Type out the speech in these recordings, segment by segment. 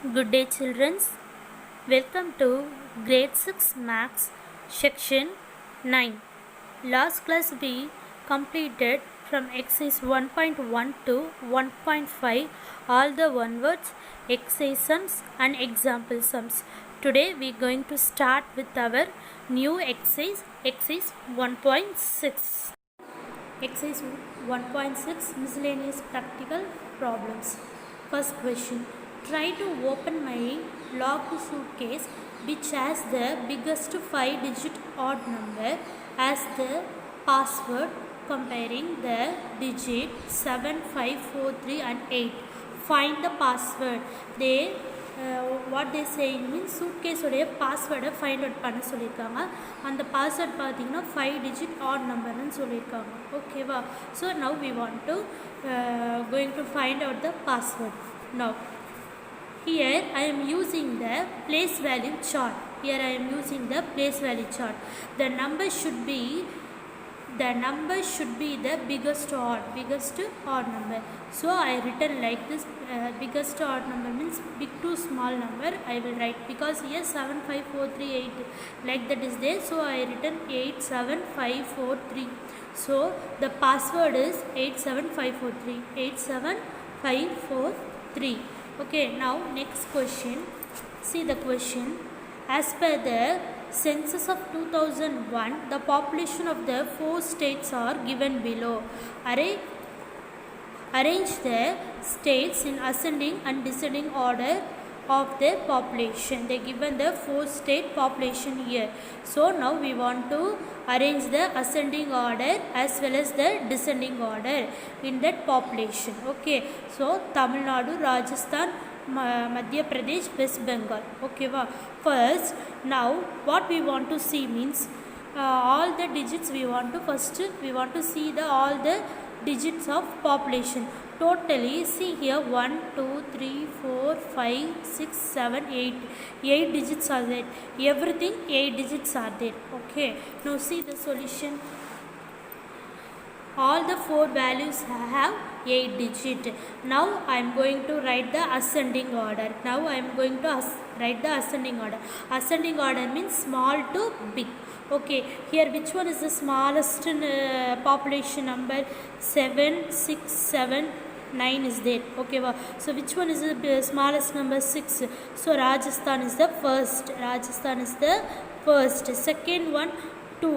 Good day, children. Welcome to Grade 6 Maths Section 9. Last class we completed from exercise 1.1 to 1.5 all the one words, exercise sums and example sums. Today we are going to start with our new exercise 1.6. Exercise 1.6 Miscellaneous Practical Problems. First question. Try to open my locked suitcase which has the biggest 5-digit odd number as the password, comparing the digit 7, 5, 4, 3 and 8. Find the password. What they saying means suitcase உடைய பாஸ்வேர்டை find out பண்ண சொல்லியிருக்காங்க. அந்த password பார்த்தீங்கன்னா 5-digit odd நம்பர்னு சொல்லியிருக்காங்க. ஓகேவா? So now we want to going to find out the password. Now here I am using the place value chart. Here I am using the place value chart. The number should be the biggest odd number. So I written like this. Biggest odd number means big to small number I will write, because here 7, 5, 4, 3, 8 like that is there. So I written 8, 7, 5, 4, 3. So the password is 87543. 87543. Okay, now next question. See the question. As per the census of 2001, the population of the 4 states are given below. Arrange the states in ascending and descending order of their population. They given the 4 state population here. So now we want to arrange the ascending order as well as the descending order in that population. Okay, so Tamil Nadu, Rajasthan, Madhya Pradesh, West Bengal. Okay, first now what we want to see means all the digits we want to see all the digits of population. Totally see here 1, 2, 3, 4, 5, 6, 7, 8. 8 digits are there. Everything 8 digits are there. Okay, now see the solution. All the 4 values have 8 digit. Now I am going to write the ascending order. Write the ascending order. Ascending order means small to big. Okay, here which one is the smallest population number? 7, 6, 7, 9 is there. Okay, so which one is the smallest number? 6. So Rajasthan is the first. Second one 2.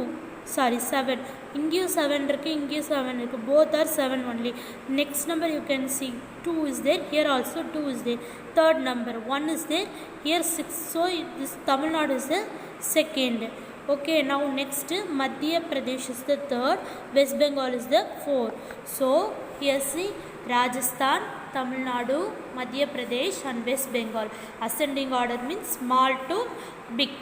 7. India 7 irukku, India 7 irukku. Both are 7 only. Next number you can see 2 is there. Here also 2 is there. Third number 1 is there. Here 6. So this Tamil Nadu is the second. Okay, now next Madhya Pradesh is the third. West Bengal is the fourth. So here see Rajasthan, Tamil Nadu, Madhya Pradesh and West Bengal. Ascending order means small to big.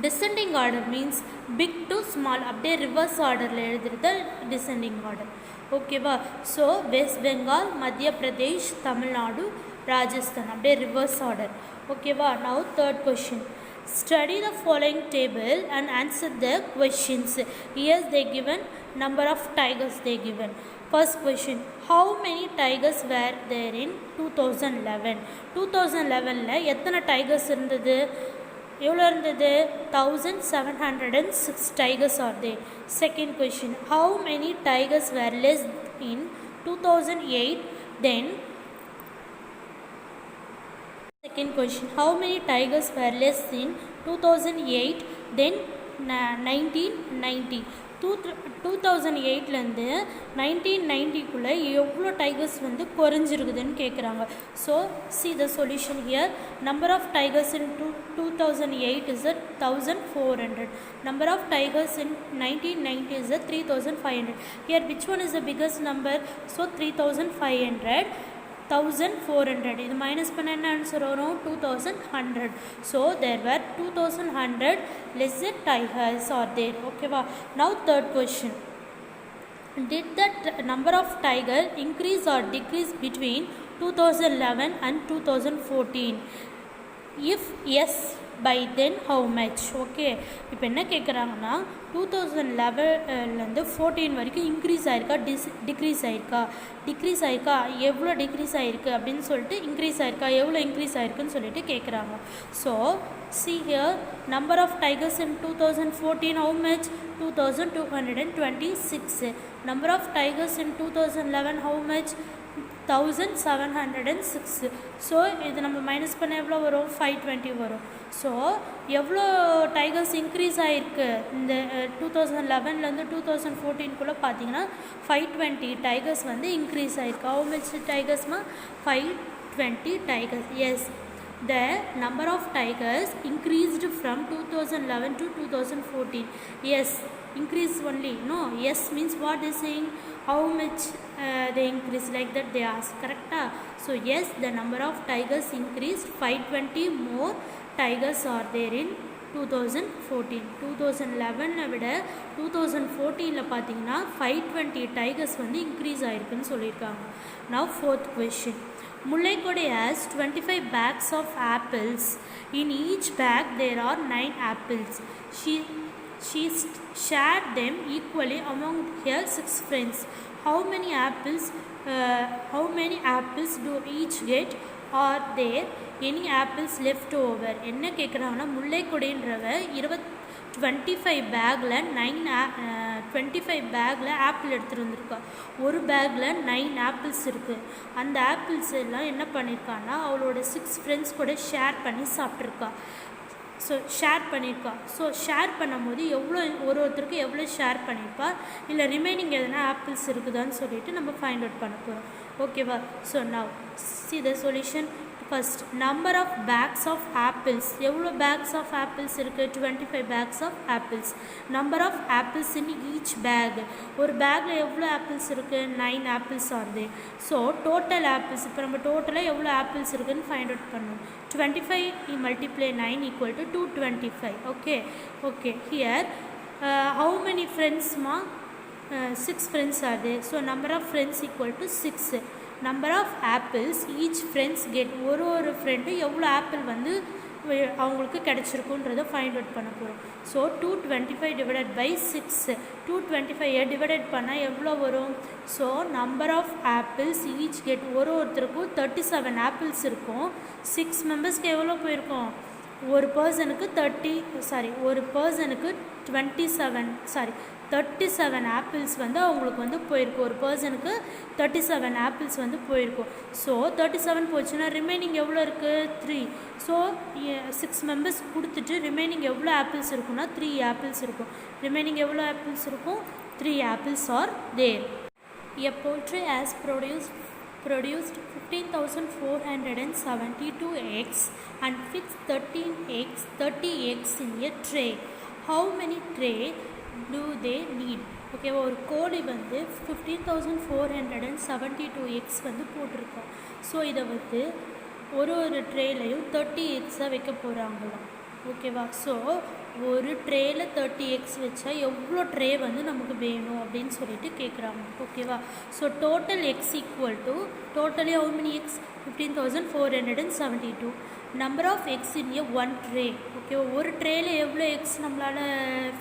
Descending order means big to small. அப்படியே reverse orderல எழுதுறது descending order. Okay வா? So West Bengal, Madhya Pradesh, Tamil Nadu, Rajasthan அப்படியே reverse order. Okay வா? Now third question. Study the following table and answer the questions. Here they given number of tigers they given. First question. How many tigers were there in 2011? 2011ல எத்தனை tigers இருந்தது? எவ்வளோ இருந்தது? 1706 tigers are there. Second question. How many tigers were less in 2008 then? Second question. How many tigers were less in 2008 then 1990? 2008லேருந்து 1990குள்ளே எவ்வளோ tigers வந்து குறைஞ்சிருக்குதுன்னு கேட்குறாங்க. So see the solution here. Number of tigers in 2008 is 1400. Number of tigers in 1990 is 3500. Here which one is the biggest number? So 3500. 1400. இது minus பண்ண என்ன answer வரும்? 2100. So there were 2100 lesser tigers are there. ஓகேவா? Now third question. Did the number of tiger increase or decrease between 2011 and 2014? if yes by then how much. Okay, இப்போ என்ன கேட்குறாங்கன்னா 2011லேருந்து 14 வரைக்கும் increase ஆயிருக்கா டிக்ரீஸ் ஆயிருக்கா எவ்வளோ டிக்ரீஸ் ஆகிருக்கு அப்படின்னு சொல்லிட்டு இன்க்ரீஸ் ஆயிருக்கா எவ்வளோ இன்க்ரீஸ் ஆயிருக்குன்னு சொல்லிட்டு கேட்குறாங்க. So see here, number of tigers in 2014 how much? 2226. Number of tigers in 2011 how much? 1706. So இது நம்ம மைனஸ் பண்ண எவ்வளோ வரும்? 520 வரும். ஸோ எவ்வளோ டைகர்ஸ் இன்க்ரீஸ் ஆகிருக்கு இந்த 2011லேருந்து 2014குள்ளே பார்த்தீங்கன்னா 520 டைகர்ஸ் வந்து இன்க்ரீஸ் ஆகிருக்கு. ஹவு மச் டைகர்ஸ்மா? 520 tigers. Yes, the number of tigers increased from 2011 to 2014. Yes, increase only. No, yes means what they saying? How much they increase, like that they ask. Correct? So yes, the number of tigers increased. 520 more tigers are there in 2014. 2011 விட 2014 பார்த்தீங்கன்னா 520 tigers வந்து increase ஆயிருக்குன்னு சொல்லியிருக்காங்க. Now fourth question. Mullaikode has 25 bags of apples. In each bag there are 9 apples. She shared them equally among her 6 friends. How many apples do each get? Are there any apples left over? என்ன கேட்குறாங்கன்னா முல்லைக்கொடின்றவ 25 பேக்கில் 25 பேக்கில் apple எடுத்துகிட்டு வந்திருக்கா. ஒரு பேக்கில் 9 apples இருக்குது. அந்த ஆப்பிள்ஸ் எல்லாம் என்ன பண்ணியிருக்கான்னா அவளோட 6 ஃப்ரெண்ட்ஸ் கூட ஷேர் பண்ணி சாப்பிட்ருக்கா. ஸோ ஷேர் பண்ணியிருக்கா. ஸோ ஷேர் பண்ணும்போது எவ்வளோ ஒருத்தருக்கு எவ்வளோ ஷேர் பண்ணியிருப்பா, இல்லை ரிமைனிங் எதனா ஆப்பிள்ஸ் இருக்குதான்னு சொல்லிட்டு நம்ம ஃபைண்ட் அவுட் பண்ண போகிறோம். ஓகேவா? So now see the solution. First, number of bags of apples. எவ்வளோ bags of apples இருக்குது? 25 bags of apples. Number of apples in each bag. ஒரு பேக்கில் எவ்வளோ ஆப்பிள்ஸ் இருக்குது? 9 ஆப்பிள்ஸ் ஆகுது. ஸோ டோட்டல் ஆப்பிள்ஸ் இப்போ நம்ம டோட்டலாக எவ்வளோ ஆப்பிள்ஸ் இருக்குதுன்னு ஃபைண்ட் அவுட் பண்ணணும். 25 multiply 9 equal to 225. Okay, here how many friends ma? 6 friends are there. So number of friends equal to 6. Number of apples each friends get. ஒரு friend எவ்வளோ apple வந்து அவங்களுக்கு கிடச்சிருக்குன்றதை ஃபைண்ட் அவுட் பண்ண போகிறோம். So 225 divided by 6. 225 divided பண்ணால் எவ்வளோ வரும்? So number of apples each get. ஒருத்தருக்கும் 37 ஆப்பிள்ஸ் இருக்கும். 6 மெம்பர்ஸ்க்கு எவ்வளோ போயிருக்கும்? ஒரு பர்சனுக்கு 37 ஆப்பிள்ஸ் வந்து அவங்களுக்கு வந்து போயிருக்கும். ஒரு பர்சனுக்கு 37 ஆப்பிள்ஸ் வந்து போயிருக்கும். ஸோ 37 போச்சுன்னா ரிமைனிங் எவ்வளோ இருக்குது? 3. ஸோ 6 மெம்பர்ஸ் கொடுத்துட்டு ரிமைனிங் எவ்வளோ ஆப்பிள்ஸ் இருக்குன்னா 3 ஆப்பிள்ஸ் இருக்கும். ரிமைனிங் எவ்வளோ ஆப்பிள்ஸ் இருக்கும்? 3 apples are there. A poultry has produced 15,472 eggs and fixed 30 eggs in a tray. How many tray do they need? Okay, ஒரு கோழி வந்து 15,472 எக்ஸ் வந்து போட்டிருக்கோம். ஸோ இதை வந்து ஒரு ட்ரேலையும் 30 எக்ஸாக வைக்க போகிறாங்களாம். ஓகேவா? ஸோ ஒரு ட்ரேயில் 30 எக்ஸ் வச்சா எவ்வளோ ட்ரே வந்து நமக்கு வேணும் அப்படின்னு சொல்லிட்டு கேட்குறாங்க. ஓகேவா? So total X equal to totally how many X? 15,472. Number of X in a 1 tray. Okay, ஒரு ட்ரேயில் எவ்வளோ எக்ஸ் நம்மளால்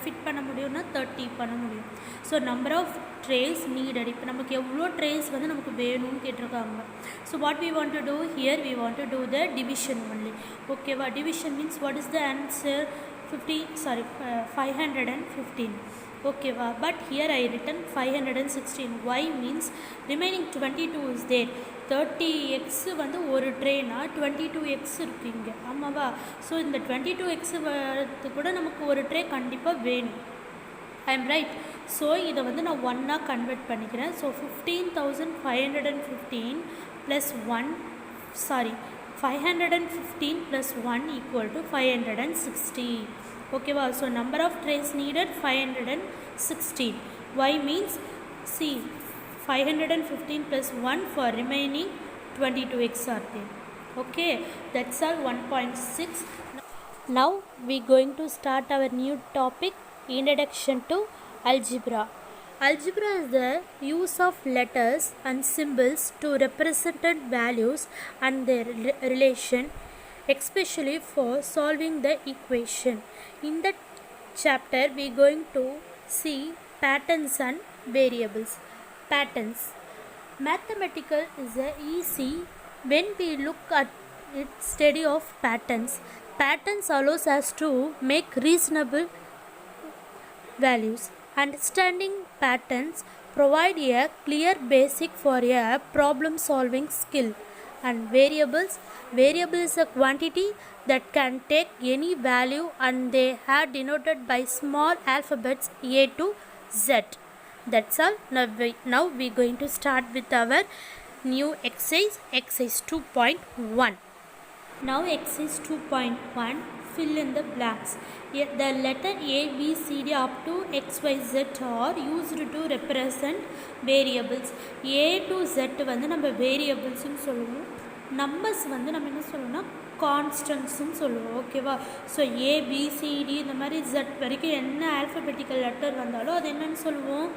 ஃபிட் பண்ண முடியும்னா 30 பண்ண முடியும். So number of trace needed. இப்போ நமக்கு எவ்வளோ ட்ரேஸ் வந்து நமக்கு வேணும்னு கேட்டிருக்காங்க. So what we want to do here? We want to do the division only. ஓகேவா? Division means what is the answer? 515. ஓகேவா? But here I written 516. why means remaining 22 is there. 30 x வந்து ஒரு ட்ரேனா 22 X இருக்குது இங்கே. ஆமாவா? So இந்த 22 X வரது கூட நமக்கு ஒரு ட்ரே கண்டிப்பாக வேணும். ஐ எம் ரைட். ஸோ இதை வந்து நான் 1ஆக கன்வெர்ட் பண்ணிக்கிறேன். ஸோ 15,515 + 515 + 1 = 560. ஓகேவா? So number of trace needed 516. why means see 515 + 1 for remaining 22 eggs are there. Okay, that's all. 1.6. Now we going to start our new topic, introduction to algebra. Algebra is the use of letters and symbols to represent values and their relation especially for solving the equation. In the chapter we are going to see patterns and variables. Patterns. Mathematical is easy when we look at its study of patterns. Patterns allows us to make reasonable values. Understanding patterns provide a clear basic for a problem solving skill. And variable is a quantity that can take any value and they are denoted by small alphabets A to Z. That's all. Now we are going to start with our new exercise 2.1. Now exercise 2.1, fill in the blanks. The letter A, B, C, D up to X, Y, Z are used to represent variables. A to Z வந்து நம்ம variablesன்னு சொல்லுவோம். Numbers வந்து நம்ம என்ன சொல்லணும்னா கான்ஸ்டன்ட்ஸ்ன்னு சொல்லுவோம். ஓகேவா? So ஏ B C D இந்த மாதிரி Z வரைக்கும் என்ன ஆல்ஃபபெட்டிக்கல் லெட்டர் வந்தாலும் அது என்னன்னு சொல்லுவோம்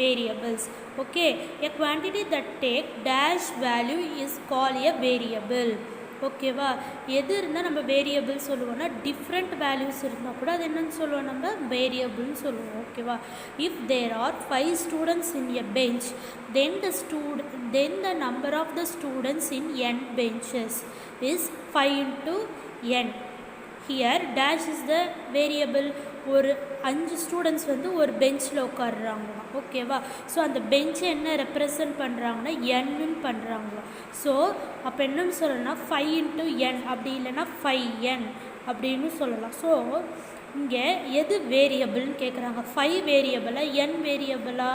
variables. Okay, a quantity that take dash value is called a variable. ஓகேவா? எது இருந்தால் நம்ம வேரியபிள் சொல்லுவோம்னா டிஃப்ரெண்ட் வேல்யூஸ் இருந்தால் கூட அது என்னன்னு சொல்லுவோம் நம்ம வேரியபிள்னு சொல்லுவோம். ஓகேவா? If there are 5 students in a bench, then the number of the students in n benches is 5 into n. Here dash is the variable. ஒரு 5 ஸ்டூடெண்ட்ஸ் வந்து ஒரு பெஞ்சில் உட்காடுறாங்களாம். ஓகேவா? ஸோ அந்த பெஞ்சை என்ன ரெப்ரசன்ட் பண்ணுறாங்கன்னா என்னு பண்ணுறாங்களாம். ஸோ அப்போ என்னன்னு சொல்லணும்னா 5 into n அப்படி இல்லைன்னா 5n அப்படின்னு சொல்லலாம். ஸோ இங்கே எது வேரியபிள்னு கேட்குறாங்க. 5 வேரியபிளா n வேரியபிளா?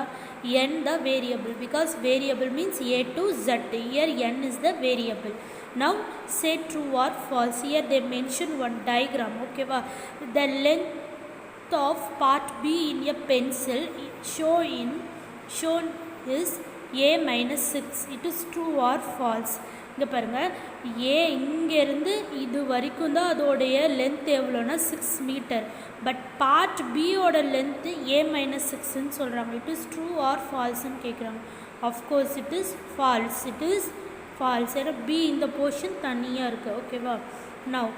n தான் variable, because variable means A to Z. Here n is the variable. Now say true or false. Here they mention one diagram. ஓகேவா? The length of part B in a pencil shown is A minus 6. It is true or false. இங்கே பாருங்கள், ஏ இங்கேருந்து இது வரைக்கும் தான் அதோடைய length எவ்வளோனா 6 metre. But part பியோட லென்த்து A minus 6ன்னு சொல்கிறாங்க. இட் இஸ் ட்ரூ ஆர் ஃபால்ஸ்ன்னு கேட்குறாங்க. Of course it is false. It is false. ஏன்னா பி இந்த போர்ஷன் தனியாக இருக்குது. ஓகேவா? Now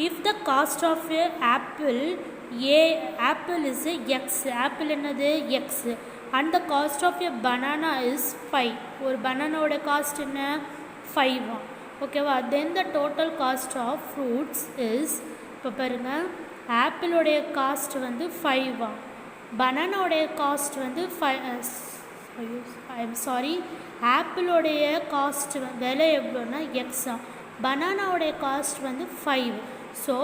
if the cost of a apple is x, apple என்னது x, and the cost of a banana is 5. ஒரு பனானாவோட cost என்ன 5. ஓகேவா? then the total cost of fruits is, இப்போ பாருங்கள், ஆப்பிளோடைய காஸ்ட் வந்து 5. பனானாவோடைய காஸ்ட் வந்து 5. ஆப்பிளோடைய காஸ்ட் விலை எவ்வளோன்னா எக்ஸா, பனானாவோடைய காஸ்ட் வந்து 5. ஸோ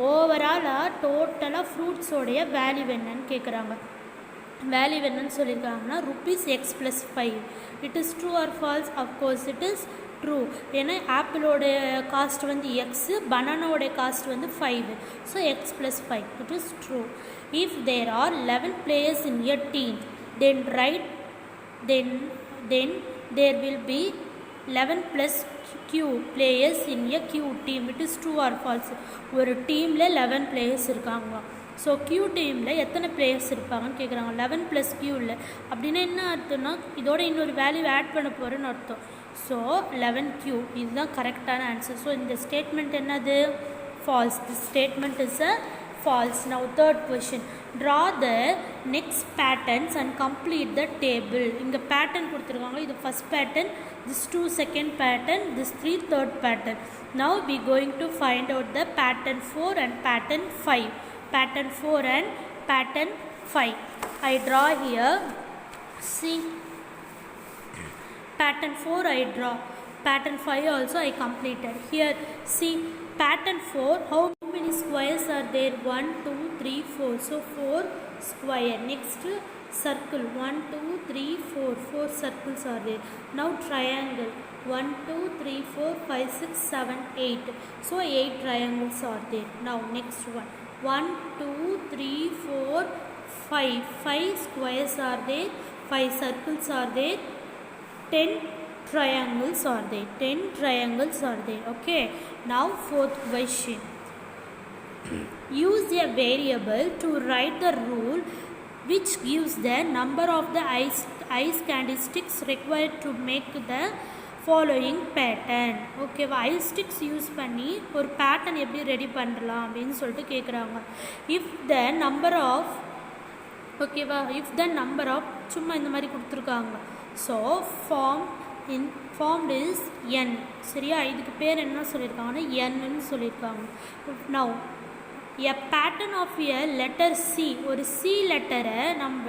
ஓவராலாக டோட்டலாக ஃப்ரூட்ஸோடைய வேல்யூ என்னன்னு கேட்குறாங்க. வேல்யூ என்னன்னு சொல்லியிருக்காங்கன்னா ₹x+5. It is true or false? Of course it is true. ஏன்னா ஆப்பிளோடைய காஸ்ட் வந்து எக்ஸு, பனானாவோடைய காஸ்ட் வந்து 5. So x+5 it is true. If there are 11 players in a team, then there will be 11 plus Q players in a Q team. It is true or false? ஒரு டீமில் 11 players இருக்காங்க. So Q டீமில் எத்தனை players இருப்பாங்கன்னு கேட்குறாங்க. 11 + Q இல்லை அப்படின்னா என்ன அர்த்தம்னா இதோட இன்னொரு வேல்யூ ஆட் பண்ண போகிறேன்னு அர்த்தம். ஸோ 11Q இதுதான் கரெக்டான ஆன்சர். ஸோ இந்த ஸ்டேட்மெண்ட் என்னது? False. This statement is a false. Now third question, draw the next patterns and complete the table. இங்க pattern கொடுத்திருக்காங்க. இது first pattern, this 2 second pattern, this 3 third pattern. Now we going to find out the pattern 4 and pattern 5. Pattern 4 and pattern 5. I draw here. See, pattern 4 I draw. Pattern 5 also I completed. Here see, pattern 4, how many squares are there? 1 2 3 4. So 4 square. Next circle, 1 2 3 4 circles are there. Now triangle, 1 2 3 4 5 6 7 8. So 8 triangles are there. Now next one, 1 2 3 4 5 squares are there, 5 circles are there, 10 triangles are there. 10 triangles are there. Okay. Now fourth question. Use a variable to write the rule which gives the number of the ice candlesticks required to make the following pattern. ஓகேவா, ஐ sticks use பண்ணி ஒரு pattern எப்படி ready பண்ணலாம் அப்படின்னு சொல்லிட்டு கேட்குறாங்க. If the number of ஓகேவா, if the number of சும்மா இந்த மாதிரி கொடுத்துருக்காங்க. So formed is n. சரியா, இதுக்கு பேர் என்ன சொல்லியிருக்காங்கன்னா n சொல்லியிருக்காங்க. Now a pattern of a letter C, ஒரு சி லெட்டரை நம்ம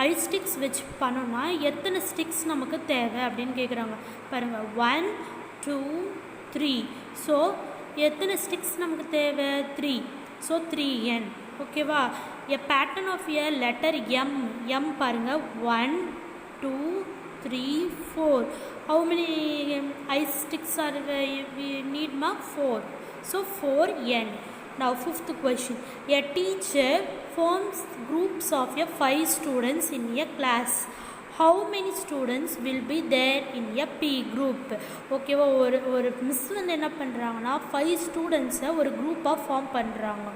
ஐ ஸ்டிக்ஸ் வச்சு பண்ணோம்னா எத்தனை ஸ்டிக்ஸ் நமக்கு தேவை அப்படின்னு கேட்குறாங்க. பாருங்கள், 1 2 3. ஸோ எத்தனை ஸ்டிக்ஸ் நமக்கு தேவை? 3. So 3n. ஓகேவா, a pattern of a letter m பாருங்கள், 1 2 3 4. How many I sticks are we need? 4. So 4n. Now fifth question. A teacher forms groups of 5 students in a class. How many students will be there in a P group? ஓகேவா, ஒரு miss வந்து என்ன பண்ணுறாங்கன்னா 5 ஸ்டூடெண்ட்ஸை ஒரு குரூப்பாக form பண்ணுறாங்க.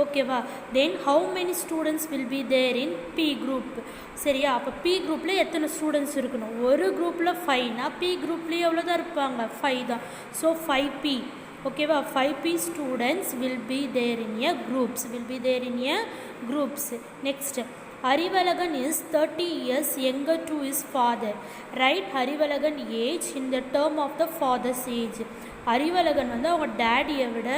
ஓகேவா, then how many students will be there in B group. சரியா, அப்போ பி குரூப்பில் எத்தனை ஸ்டூடெண்ட்ஸ் இருக்கணும்? ஒரு குரூப்பில் 5னா பி குரூப்லேயே எவ்வளோ தான் இருப்பாங்க? 5 தான். So 5p. ஓகேவா, 5p students will be there in a groups. Next, Harivalagan is 30 years younger to his father. Write Harivalagan age in the term of the father's age. Arivazhagan வந்து அவங்க டேடியை விட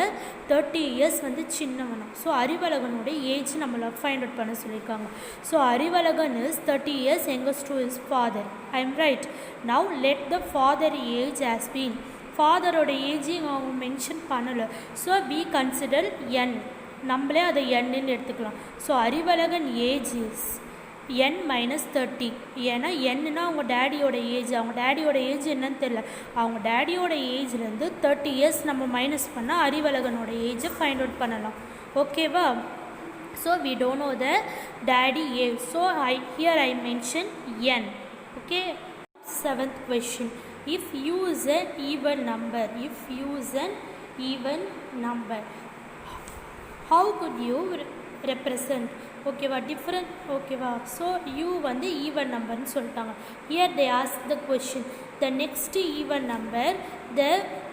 30 இயர்ஸ் வந்து சின்னவனும். ஸோ அறிவழகனோட ஏஜ் நம்மளை find out பண்ண சொல்லியிருக்காங்க. So Arivazhagan is 30 years youngest to his father. I am right. Now let the father age has been. ஃபாதரோட ஏஜையும் அவங்க மென்ஷன் பண்ணலை. So we consider n. நம்மளே அதை என்னு எடுத்துக்கலாம். So Arivazhagan age is n minus 30. ஏன்னா என்னன்னா அவங்க டேடியோட ஏஜ். அவங்க டேடியோட ஏஜ் என்னன்னு தெரியல. அவங்க டேடியோட ஏஜ்லேருந்து 30 இயர்ஸ் நம்ம மைனஸ் பண்ணால் அறிவழகனோட ஏஜை ஃபைண்ட் அவுட் பண்ணலாம். ஓகேவா, so we don't know the daddy age. So here I mention n. Okay, 7th question. If u is an even number, how could you represent? ஓகேவா, different. ஓகேவா, so you வந்து even நம்பர்னு சொல்லிட்டாங்க. Here they ask the question, the next even number, the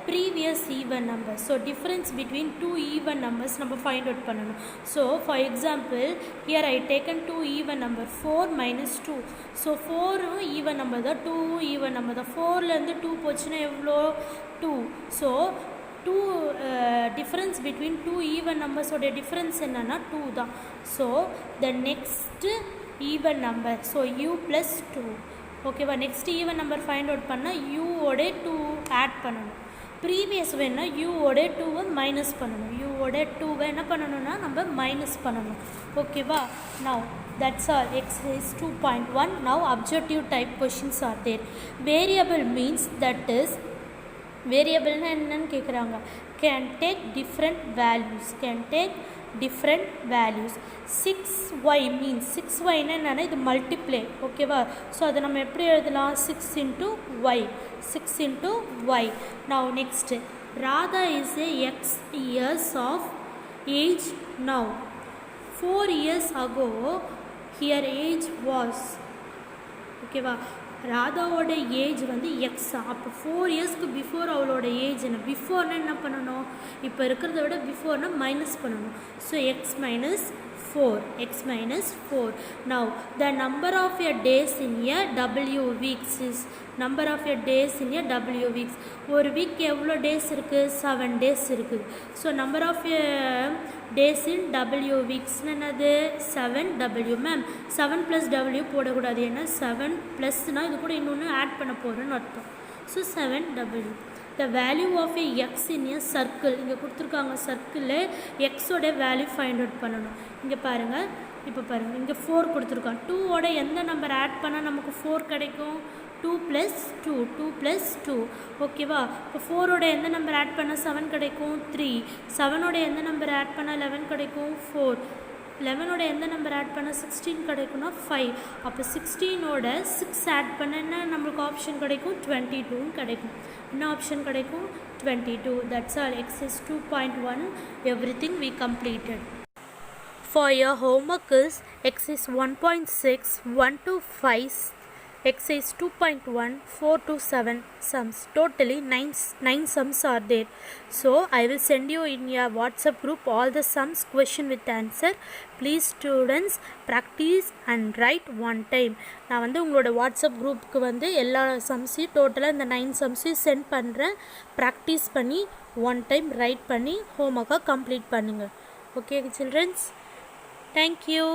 previous even number. So difference between 2 even numbers நம்ம find out பண்ணணும். So for example here I taken 2 even number 4 minus 2. ஸோ 4ம் even number தான், 2ம் even number தான். 4லேருந்து 2 போச்சுன்னா எவ்வளோ? 2. So 2 difference between 2 even numbers ஓட difference என்னன்னா 2 தான். So the next even number, so u plus 2. ஓகேவா, next even number find out பண்ணால் u ஓட 2 ஆட் பண்ணணும். ப்ரீவியஸ் வேணால் u ஓட 2வை மைனஸ் பண்ணணும். u ஓட 2வை என்ன பண்ணணும்னா நம்ம மைனஸ் பண்ணணும். ஓகேவா, now that's all. Exercise 2.1. now objective type questions are there. Variable means, that is வேரியபிள்னா என்னன்னு கேட்குறாங்க. Can take different values. 6y means 6yன்னா என்னென்னா இது மல்டிப்ளே. ஓகேவா, ஸோ அதை நம்ம எப்படி எழுதலாம்? 6 into y. now next, Radha is a x years of age now. 4 years ago her age was. ஓகேவா, ராதாவோட ஏஜ் வந்து எக்ஸா. அப்போ 4 இயர்ஸ்க்கு பிஃபோர் அவளோட ஏஜ் என்ன? பிஃபோர்னா என்ன பண்ணணும்? இப்போ இருக்கிறத விட பிஃபோர்னா மைனஸ் பண்ணணும். So X minus 4. Now the number of your days in a W weeks is ஒரு வீக் எவ்வளோ டேஸ் இருக்குது? 7 டேஸ் இருக்குது. So number of days in W வீக்ஸ்னு என்னது? 7W. மேம் 7 + W போடக்கூடாது, ஏன்னா 7 +னால் இது கூட இன்னொன்று ஆட் பண்ண போகிறேன்னு அர்த்தம். So 7W. The value of a X in a circle. இங்கே கொடுத்துருக்காங்க, சர்க்கிளில் எக்ஸோட வேல்யூ ஃபைண்ட் அவுட் பண்ணணும். இங்கே பாருங்கள், இப்போ பாருங்கள், இங்கே 4 கொடுத்துருக்கான். 2ஓட எந்த நம்பர் ஆட் பண்ணால் நமக்கு 4 கிடைக்கும்? 2 + 2. ஓகேவா, இப்போ 4ஓட எந்த நம்பர் ஆட் பண்ணால் 7 கிடைக்கும்? 3. 7ஓட எந்த நம்பர் ஆட் பண்ணால் 11 கிடைக்கும்? 4. 11ஓட எந்த நம்பர் ஆட் பண்ணால் 16 கிடைக்கும்னா 5. அப்போ 16ஓட 6 ஆட் பண்ணனா நம்மளுக்கு ஆப்ஷன் கிடைக்கும் 22 கிடைக்கும். என்ன ஆப்ஷன் கிடைக்கும்? 22. That's all. Exercise 2.1. Everything we completed. For your homework is exercise 1.6 1 to 5 Exercise 2.1 4 to 7 sums. Totally 9 sums are there. So I will send you in your WhatsApp group all the sums question with answer. Please students practice and write one time. நான் வந்து உங்களோட WhatsApp குரூப்புக்கு வந்து எல்லா சம்ஸையும் டோட்டலாக இந்த 9 சம்ஸையும் சென்ட் பண்ணுறேன். ப்ராக்டிஸ் பண்ணி ஒன் டைம் ரைட் பண்ணி ஹோம்ஒர்க்காக கம்ப்ளீட் பண்ணுங்கள். Okay childrens, thank you.